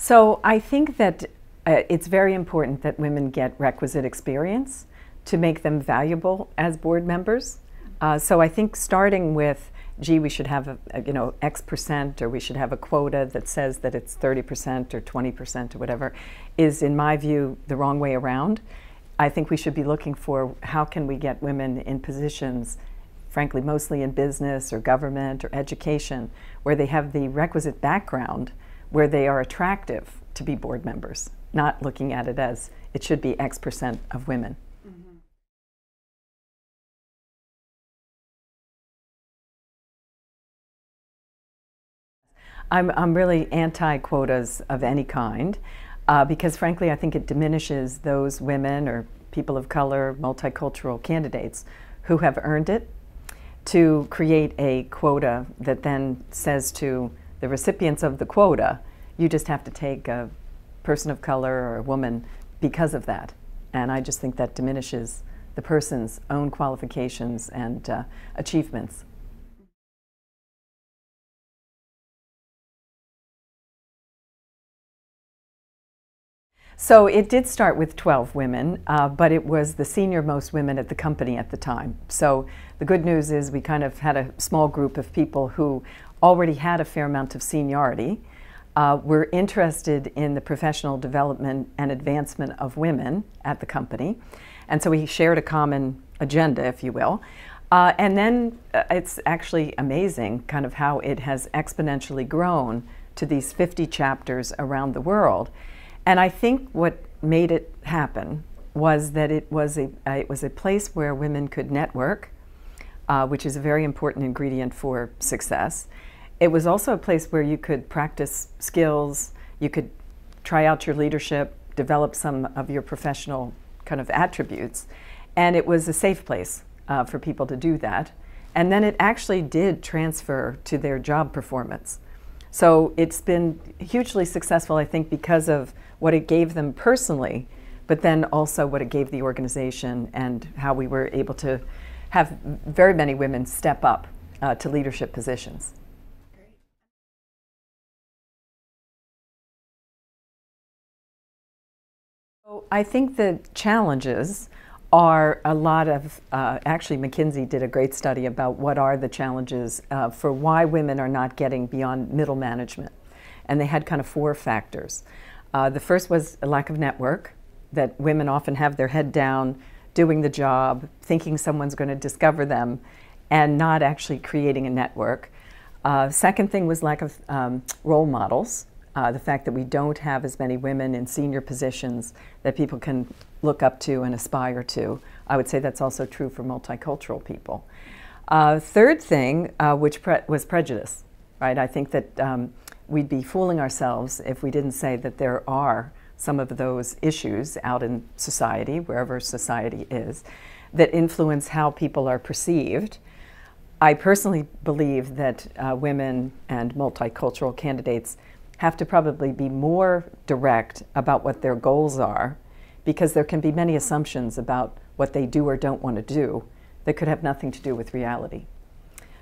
So I think that it's very important that women get requisite experience to make them valuable as board members. So I think starting with, gee, we should have X percent, or we should have a quota that says that it's 30% or 20% or whatever, is in my view the wrong way around. I think we should be looking for how can we get women in positions, frankly, mostly in business or government or education, where they have the requisite background, where they are attractive to be board members, not looking at it as it should be X percent of women. Mm-hmm. I'm really anti-quotas of any kind because frankly I think it diminishes those women or people of color, multicultural candidates who have earned it. To create a quota that then says to the recipients of the quota, you just have to take a person of color or a woman because of that. And I just think that diminishes the person's own qualifications and achievements. So it did start with 12 women, but it was the senior most women at the company at the time. So the good news is we kind of had a small group of people who already had a fair amount of seniority, were interested in the professional development and advancement of women at the company. And so we shared a common agenda, if you will. And then it's actually amazing kind of how it has exponentially grown to these 50 chapters around the world. And I think what made it happen was that it was a place where women could network, which is a very important ingredient for success. It was also a place where you could practice skills, you could try out your leadership, develop some of your professional kind of attributes, and it was a safe place for people to do that. And then it actually did transfer to their job performance. So it's been hugely successful, I think, because of what it gave them personally, but then also what it gave the organization and how we were able to have very many women step up to leadership positions. Great. So I think the challenges are a lot of, actually McKinsey did a great study about what are the challenges for why women are not getting beyond middle management. And they had kind of 4 factors. The first was a lack of network, that women often have their head down, doing the job, thinking someone's going to discover them, and not actually creating a network. Second thing was lack of role models. The fact that we don't have as many women in senior positions that people can look up to and aspire to. I would say that's also true for multicultural people. Third thing, which was prejudice, right? I think that we'd be fooling ourselves if we didn't say that there are some of those issues out in society, wherever society is, that influence how people are perceived. I personally believe that women and multicultural candidates have to probably be more direct about what their goals are, because there can be many assumptions about what they do or don't want to do that could have nothing to do with reality.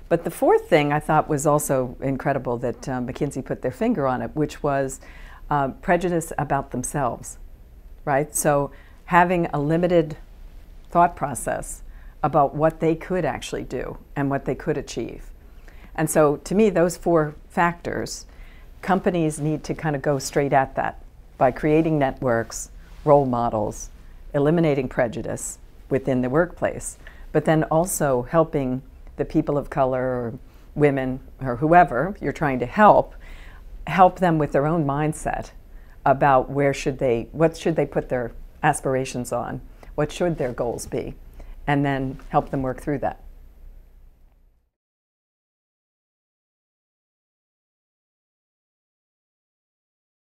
But the fourth thing I thought was also incredible that McKinsey put their finger on it, which was prejudice about themselves, right? So having a limited thought process about what they could actually do and what they could achieve. And so to me, those 4 factors, companies need to kind of go straight at that by creating networks, role models, eliminating prejudice within the workplace, but then also helping the people of color or women or whoever you're trying to help them with their own mindset about what should they put their aspirations on, what should their goals be, and then help them work through that.